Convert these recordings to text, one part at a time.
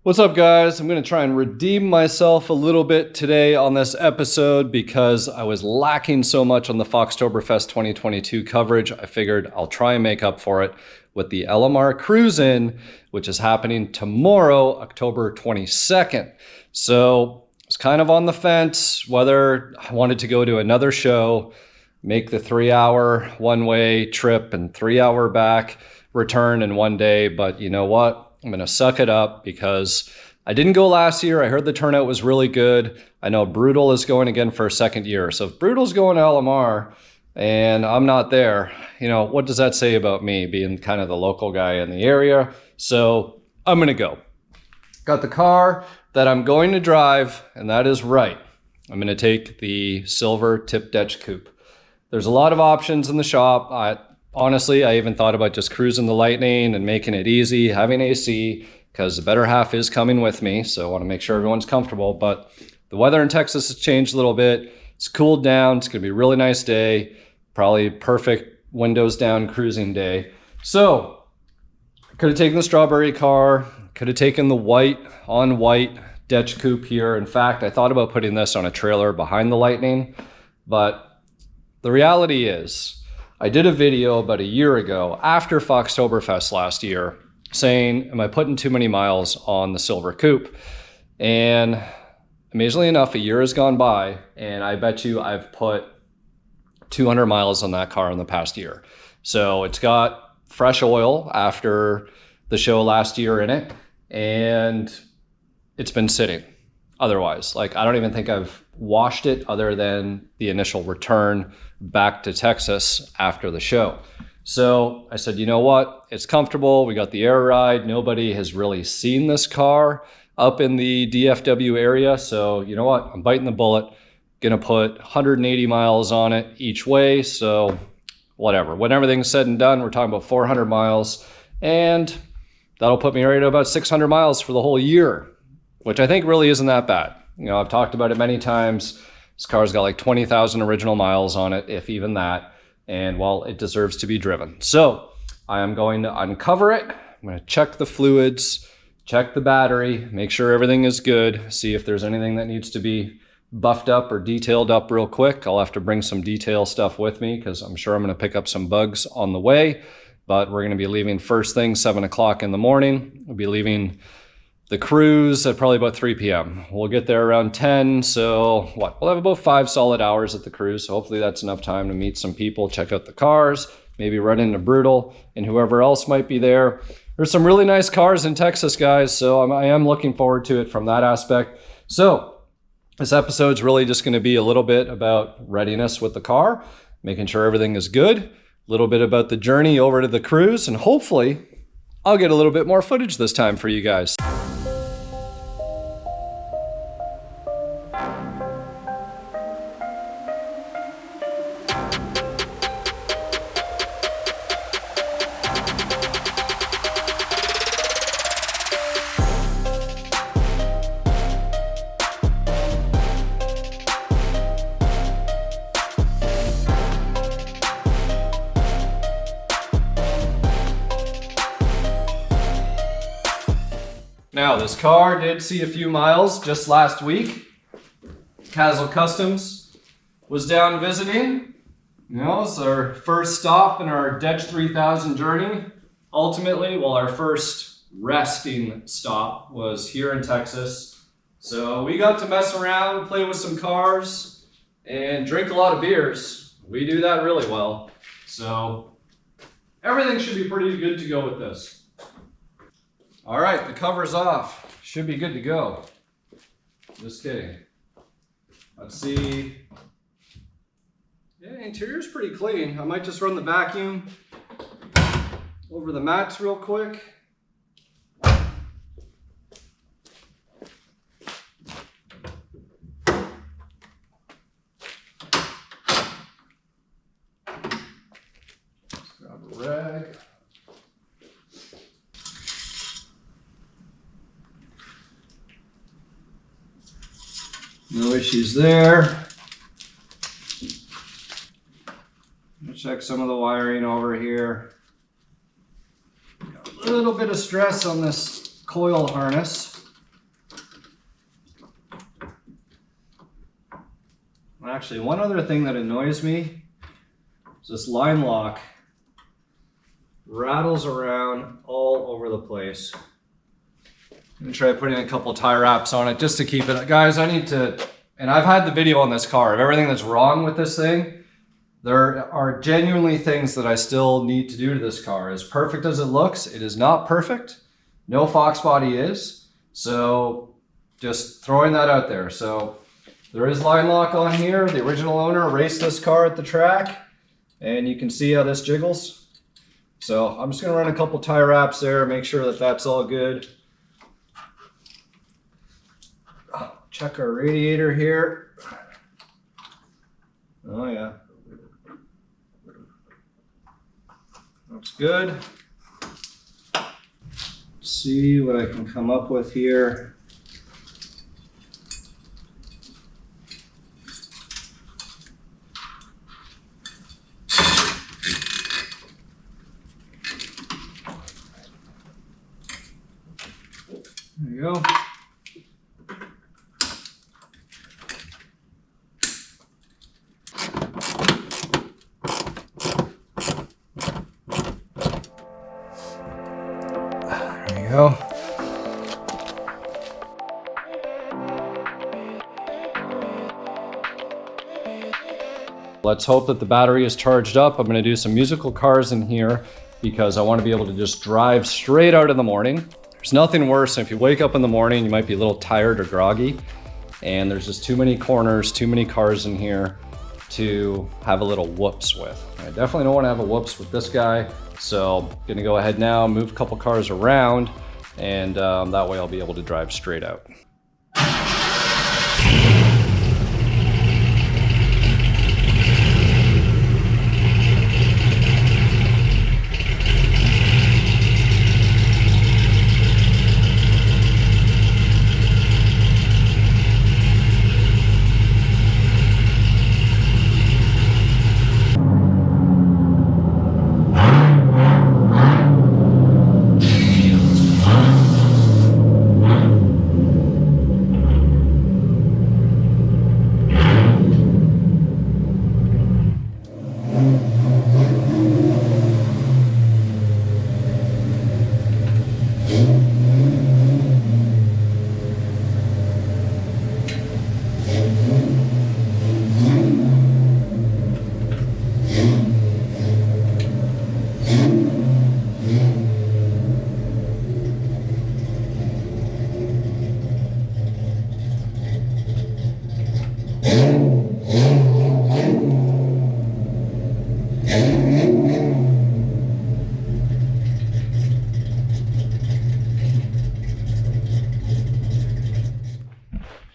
What's up, guys? I'm going to try and redeem myself a little bit today on this episode because I was lacking so much on the Foxtoberfest 2022 coverage. I figured I'll try and make up for it with the LMR Cruise-In, which is happening tomorrow, October 22nd. So I was kind of on the fence whether I wanted to go to another show, make the 3-hour one-way trip and 3-hour back return in one day. But you know what? I'm going to suck it up because I didn't go last year. I heard the turnout was really good. I know Brutal is going again for a second year. So if Brutal's going to LMR and I'm not there, you know, what does that say about me being kind of the local guy in the area? So I'm going to go. Got the car that I'm going to drive, and that is right. I'm going to take the silver tip ditch coupe. There's a lot of options in the shop. Honestly, I even thought about just cruising the Lightning and making it easy, having AC, because the better half is coming with me. So I want to make sure everyone's comfortable. But the weather in Texas has changed a little bit. It's cooled down. It's going to be a really nice day. Probably perfect windows down cruising day. So I could have taken the strawberry car. Could have taken the white on white ditch coupe here. In fact, I thought about putting this on a trailer behind the Lightning. But the reality is, I did a video about a year ago after Foxtoberfest last year saying, am I putting too many miles on the silver coupe? And amazingly enough, a year has gone by and I bet you I've put 200 miles on that car in the past year. So it's got fresh oil after the show last year in it, and it's been sitting. Otherwise, like, I don't even think I've washed it other than the initial return back to Texas after the show. So I said, you know what? It's comfortable. We got the air ride. Nobody has really seen this car up in the DFW area. So you know what? I'm biting the bullet. Gonna put 180 miles on it each way. So whatever. When everything's said and done, we're talking about 400 miles. And that'll put me right at about 600 miles for the whole year, which I think really isn't that bad. You know, I've talked about it many times. This car's got like 20,000 original miles on it, if even that. And well, it deserves to be driven. So I am going to uncover it. I'm going to check the fluids, check the battery, make sure everything is good, see if there's anything that needs to be buffed up or detailed up real quick. I'll have to bring some detail stuff with me because I'm sure I'm going to pick up some bugs on the way. But we're going to be leaving first thing 7 o'clock in the morning. We'll be leaving the cruise at probably about 3 p.m. We'll get there around 10. So what? We'll have about 5 solid hours at the cruise. So hopefully that's enough time to meet some people, check out the cars, maybe run into Brutal and whoever else might be there. There's some really nice cars in Texas, guys. So I am looking forward to it from that aspect. So this episode's really just going to be a little bit about readiness with the car, making sure everything is good, a little bit about the journey over to the cruise, and hopefully I'll get a little bit more footage this time for you guys. Now, this car did see a few miles just last week. Castle Customs was down visiting. You know, it's our first stop in our Ditch 3000 journey. Ultimately, well, our first resting stop was here in Texas. So we got to mess around, play with some cars, and drink a lot of beers. We do that really well. So everything should be pretty good to go with this. All right, the cover's off. Should be good to go. Just kidding. Let's see. Yeah, interior's pretty clean. I might just run the vacuum over the mats real quick. Just grab a rag. No issues there. Check some of the wiring over here. Got a little bit of stress on this coil harness. Actually, one other thing that annoys me is this line lock rattles around all over the place. I'm gonna try putting a couple tie wraps on it just to keep it. Guys, I need to, and I've had the video on this car of everything that's wrong with this thing. There are genuinely things that I still need to do to this car. As perfect as it looks, it is not perfect. No foxbody is. So just throwing that out there. So there is line lock on here. The original owner raced this car at the track, and you can see how this jiggles. So I'm just gonna run a couple tie wraps there, make sure that that's all good. Check our radiator here. Oh yeah. Looks good. Let's see what I can come up with here. There you go. There you go. Let's hope that the battery is charged up. I'm going to do some musical cars in here because I want to be able to just drive straight out in the morning. There's nothing worse than if you wake up in the morning, you might be a little tired or groggy, and there's just too many corners, too many cars in here to have a little whoops with. I definitely don't want to have a whoops with this guy, so I'm gonna go ahead now, move a couple cars around, and that way I'll be able to drive straight out.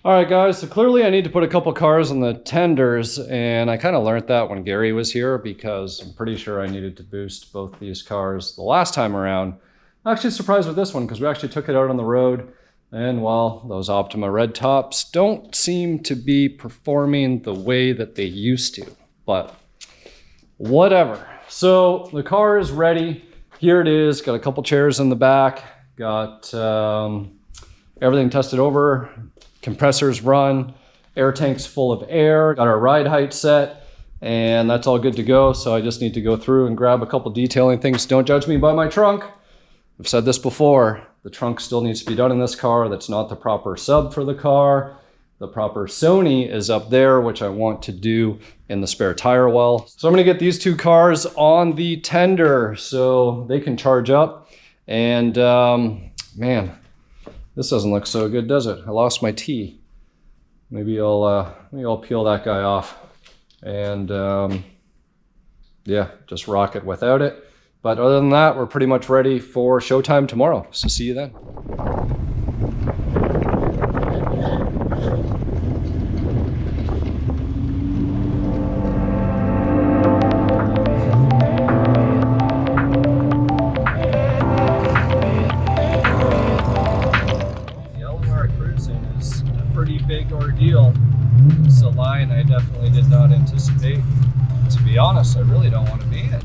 All right, guys, so clearly I need to put a couple cars on the tenders, and I kind of learned that when Gary was here because I'm pretty sure I needed to boost both these cars the last time around. I'm actually surprised with this one because we actually took it out on the road, and well, those Optima red tops don't seem to be performing the way that they used to, but whatever. So the car is ready. Here it is, got a couple chairs in the back, got everything tested over. Compressors run, air tank's full of air, got our ride height set, and that's all good to go. So I just need to go through and grab a couple detailing things. Don't judge me by my trunk. I've said this before, the trunk still needs to be done in this car. That's not the proper sub for the car. The proper Sony is up there, which I want to do in the spare tire well. So I'm gonna get these two cars on the tender so they can charge up. And man, this doesn't look so good, does it? I lost my T. Maybe I'll peel that guy off and yeah, just rock it without it. But other than that, we're pretty much ready for showtime tomorrow. So see you then. Big ordeal. It's a line I definitely did not anticipate. To be honest, I really don't want to be in.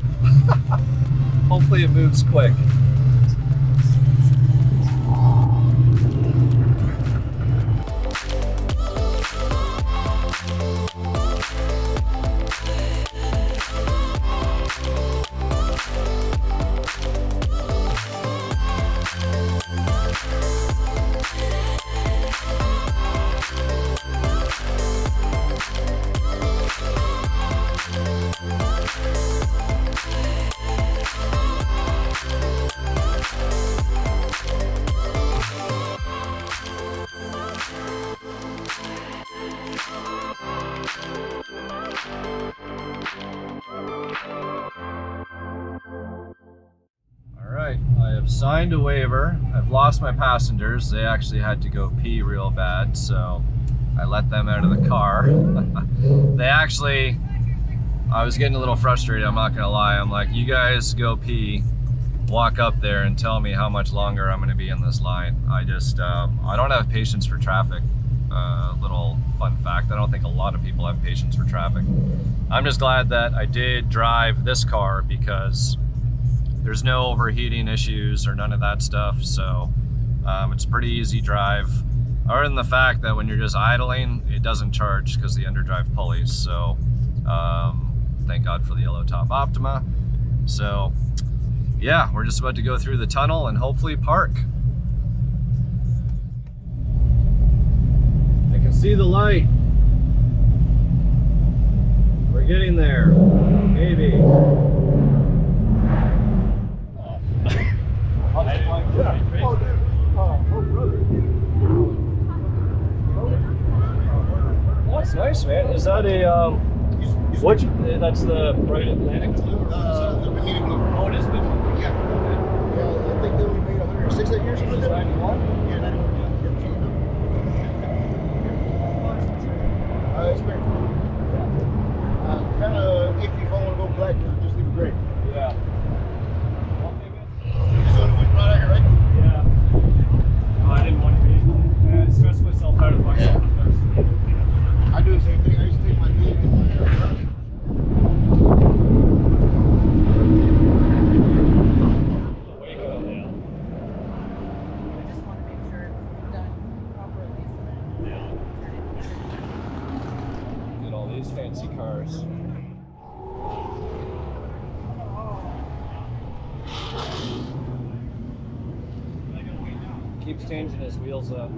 Hopefully it moves quick. signed a waiver. I've lost my passengers. They actually had to go pee real bad, so I let them out of the car. I was getting a little frustrated, I'm not gonna lie. I'm like, you guys go pee, walk up there and tell me how much longer I'm gonna be in this line. I don't have patience for traffic. Little fun fact, I don't think a lot of people have patience for traffic. I'm just glad that I did drive this car because there's no overheating issues or none of that stuff, so it's a pretty easy drive. Other than the fact that when you're just idling, it doesn't charge because the underdrive pulleys, so thank God for the yellow top Optima. So yeah, we're just about to go through the tunnel and hopefully park. I can see the light. We're getting there, maybe. That's nice, man. Is that a which? That's the bright Atlantic blue. The Benita blue. Oh, it is Benita. Yeah. Okay. Yeah, I think they only made 106 that year. Something like that. 91. Yeah, 91. It's great. Kind of iffy if I want to go black, just leave it gray. Yeah. This only one right out here, right? Yeah. No, I didn't want to be. I stressed myself out of myself. I do the same thing. I used to take my lead in my truck. Fancy cars. Keeps changing his wheels up.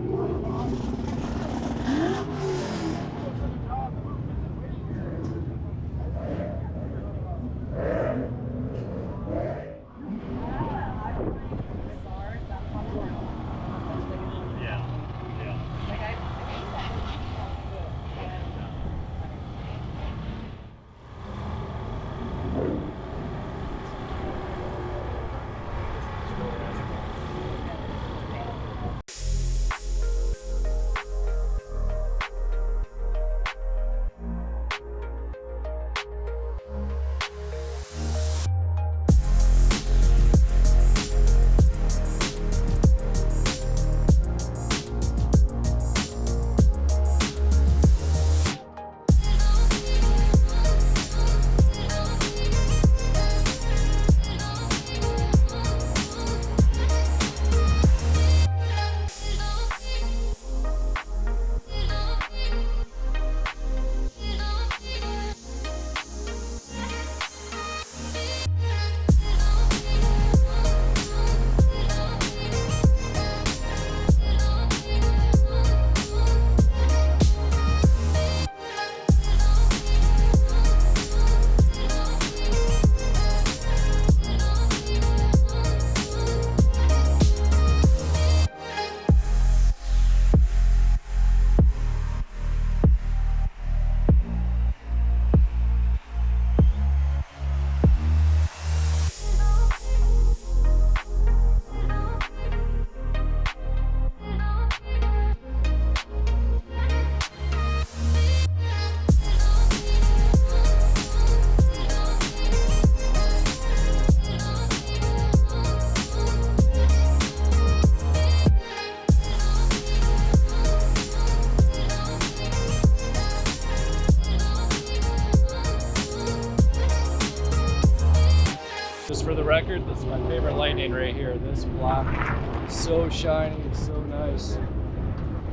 Just for the record, this is my favorite lightning right here. This black, so shiny, so nice.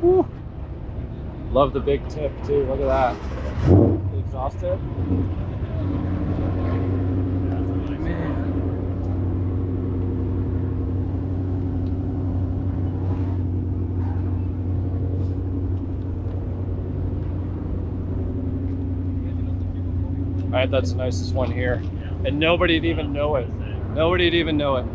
Woo. Love the big tip too, look at that. The exhaust tip. All right, that's the nicest one here. And nobody'd even know it. Nobody'd even know it.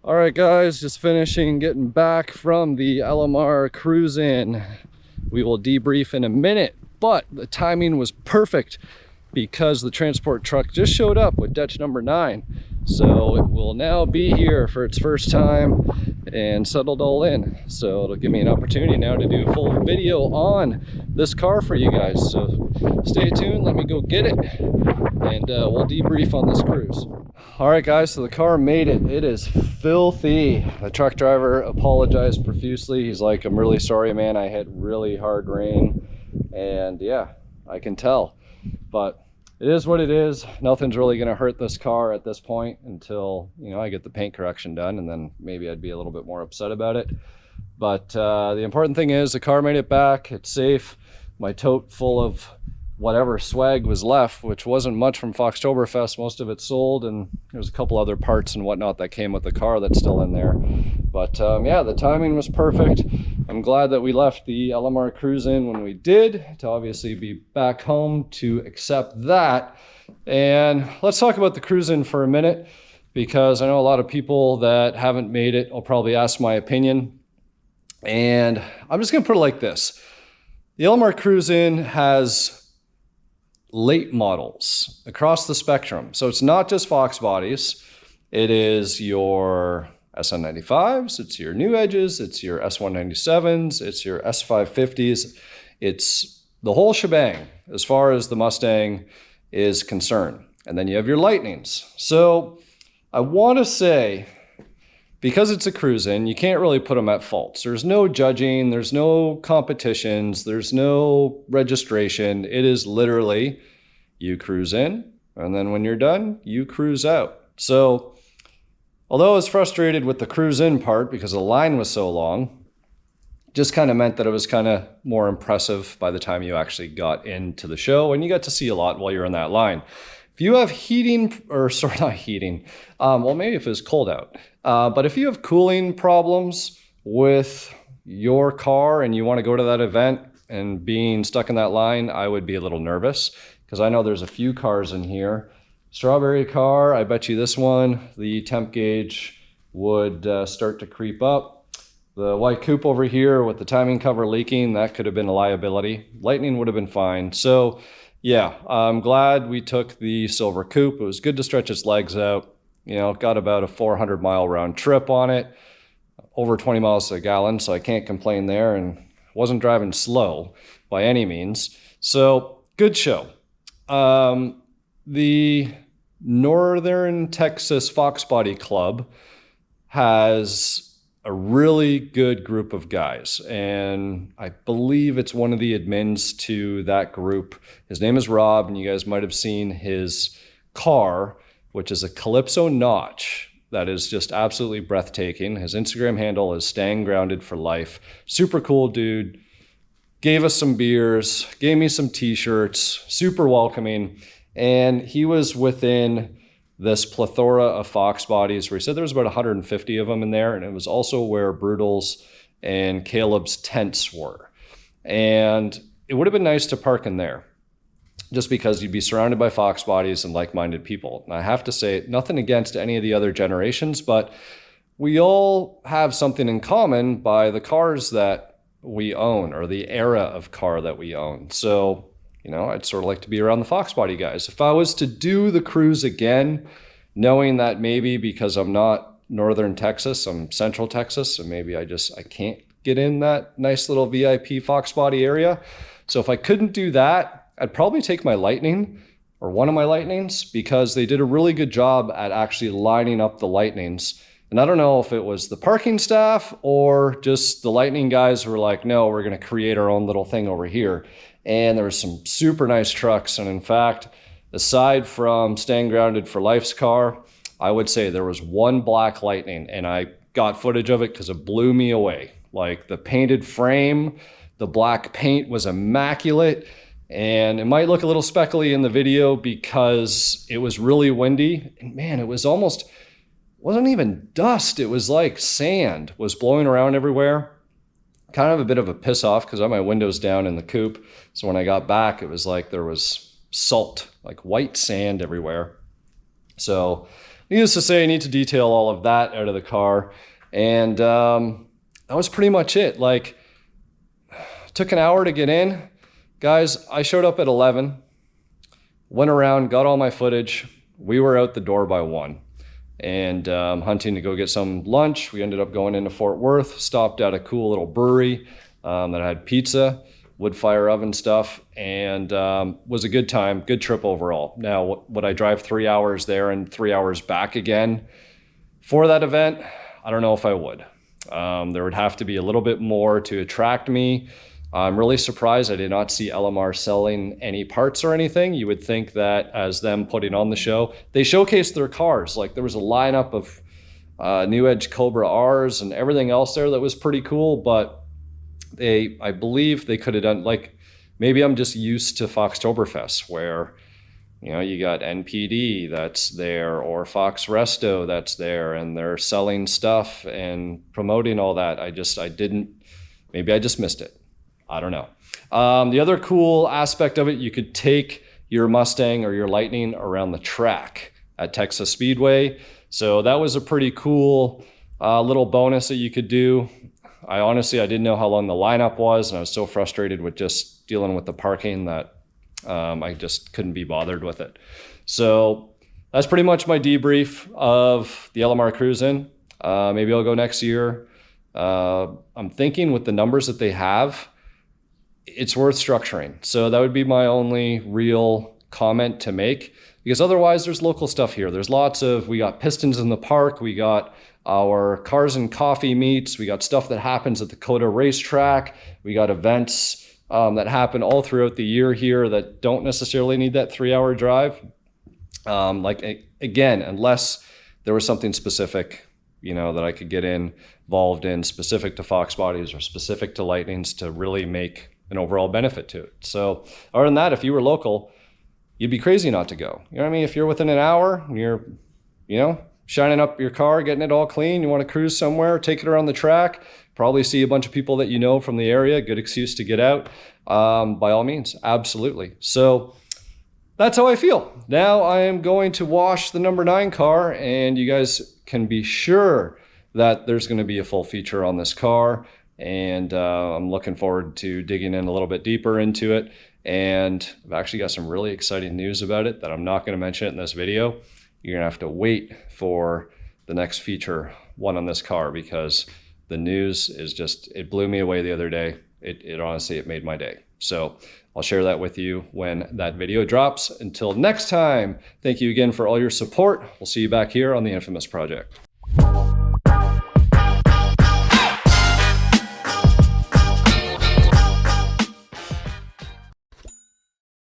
All right, guys, just finishing getting back from the LMR cruise in. We will debrief in a minute, but the timing was perfect because the transport truck just showed up with Dutch number 9. So it will now be here for its first time and settled all in. So it'll give me an opportunity now to do a full video on this car for you guys. So stay tuned, let me go get it, and we'll debrief on this cruise. All right, guys, so the car made it. It is filthy. The truck driver apologized profusely. He's like, I'm really sorry, man. I hit really hard rain. And yeah, I can tell. But it is what it is. Nothing's really going to hurt this car at this point until, you know, I get the paint correction done, and then maybe I'd be a little bit more upset about it. But the important thing is the car made it back. It's safe. My tote full of whatever swag was left, which wasn't much from Foxtoberfest, most of it sold, and there's a couple other parts and whatnot that came with the car that's still in there. But yeah, the timing was perfect. I'm glad that we left the LMR cruise in when we did, to obviously be back home to accept that. And let's talk about the cruise in for a minute, because I know a lot of people that haven't made it will probably ask my opinion. And I'm just gonna put it like this. The LMR cruise in has late models across the spectrum. So it's not just Fox bodies. It is your SN95s, it's your new edges, it's your S197s, it's your S550s. It's the whole shebang as far as the Mustang is concerned. And then you have your Lightnings. So I want to say, because it's a cruise in, you can't really put them at fault. There's no judging, there's no competitions, there's no registration. It is literally, you cruise in, and then when you're done, you cruise out. So, although I was frustrated with the cruise in part because the line was so long, just kind of meant that it was kind of more impressive by the time you actually got into the show, and you got to see a lot while you're in that line. If you have heating, or sorry, not heating, well, maybe if it's cold out, but if you have cooling problems with your car and you want to go to that event and being stuck in that line, I would be a little nervous, because I know there's a few cars in here. Strawberry car, I bet you this one, the temp gauge would start to creep up. The white coupe over here with the timing cover leaking, that could have been a liability. Lightning would have been fine. So yeah, I'm glad we took the silver coupe. It was good to stretch its legs out. You know, got about a 400-mile round trip on it, over 20 miles a gallon, so I can't complain there, and wasn't driving slow by any means. So good show. The Northern Texas Foxbody Club has a really good group of guys, and I believe it's one of the admins to that group. His name is Rob, and you guys might have seen his car, which is a Calypso Notch that is just absolutely breathtaking. His Instagram handle is Staying Grounded for Life. Super cool dude. Gave us some beers, gave me some t-shirts, super welcoming, and he was within this plethora of Fox bodies where he said there was about 150 of them in there, and it was also where Brutal's and Caleb's tents were. And it would have been nice to park in there, just because you'd be surrounded by Fox bodies and like-minded people. And I have to say, nothing against any of the other generations, but we all have something in common by the cars that we own, or the era of car that we own. So, you know, I'd sort of like to be around the Fox body guys. If I was to do the cruise again, knowing that maybe because I'm not Northern Texas, I'm Central Texas, so maybe I can't get in that nice little VIP Fox body area. So if I couldn't do that, I'd probably take my Lightning, or one of my Lightnings, because they did a really good job at actually lining up the Lightnings. And I don't know if it was the parking staff or just the Lightning guys who were like, no, we're going to create our own little thing over here. And there were some super nice trucks. And in fact, aside from Staying Grounded for Life's car, I would say there was one black Lightning, and I got footage of it because it blew me away. Like, the painted frame, the black paint was immaculate. And it might look a little speckly in the video because it was really windy. And man, it was almost, wasn't even dust. It was like sand was blowing around everywhere. Kind of a bit of a piss off because I had my windows down in the coupe. So when I got back, it was like there was salt, like white sand everywhere. So needless to say, I need to detail all of that out of the car. And that was pretty much it. Like, took an hour to get in. Guys, I showed up at 11, went around, got all my footage. We were out the door by 1 and hunting to go get some lunch. We ended up going into Fort Worth, stopped at a cool little brewery that had pizza, wood fire oven stuff, and was a good time, good trip overall. Now, would I drive 3 hours there and 3 hours back again for that event? I don't know if I would. There would have to be a little bit more to attract me. I'm really surprised I did not see LMR selling any parts or anything. You would think that as them putting on the show, they showcased their cars. Like, there was a lineup of New Edge Cobra Rs and everything else there that was pretty cool, but I believe they could have done, like, maybe I'm just used to Foxtoberfest where, you know, you got NPD that's there or Fox Resto that's there and they're selling stuff and promoting all that. Maybe I just missed it. I don't know. The other cool aspect of it, you could take your Mustang or your Lightning around the track at Texas Speedway. So that was a pretty cool little bonus that you could do. I didn't know how long the lineup was, and I was so frustrated with just dealing with the parking that I just couldn't be bothered with it. So that's pretty much my debrief of the LMR Cruise-In. Maybe I'll go next year. I'm thinking with the numbers that they have, it's worth structuring. So that would be my only real comment to make, because otherwise there's local stuff here. There's we got Pistons in the Park, we got our Cars and Coffee meets, we got stuff that happens at the Coda racetrack, we got events that happen all throughout the year here that don't necessarily need that 3-hour drive. Again, unless there was something specific, you know, that I could get involved in specific to Fox bodies or specific to Lightnings to really make an overall benefit to it. So other than that, if you were local, you'd be crazy not to go. You know what I mean? If you're within an hour and you're, you know, shining up your car, getting it all clean, you want to cruise somewhere, take it around the track, probably see a bunch of people that you know from the area, good excuse to get out, by all means, absolutely. So that's how I feel. Now I am going to wash the number 9 car, and you guys can be sure that there's going to be a full feature on this car. And I'm looking forward to digging in a little bit deeper into it. And I've actually got some really exciting news about it that I'm not going to mention in this video. You're going to have to wait for the next feature one on this car, because the news is just, it blew me away the other day. It honestly, it made my day. So I'll share that with you when that video drops. Until next time, thank you again for all your support. We'll see you back here on the Infamous Project.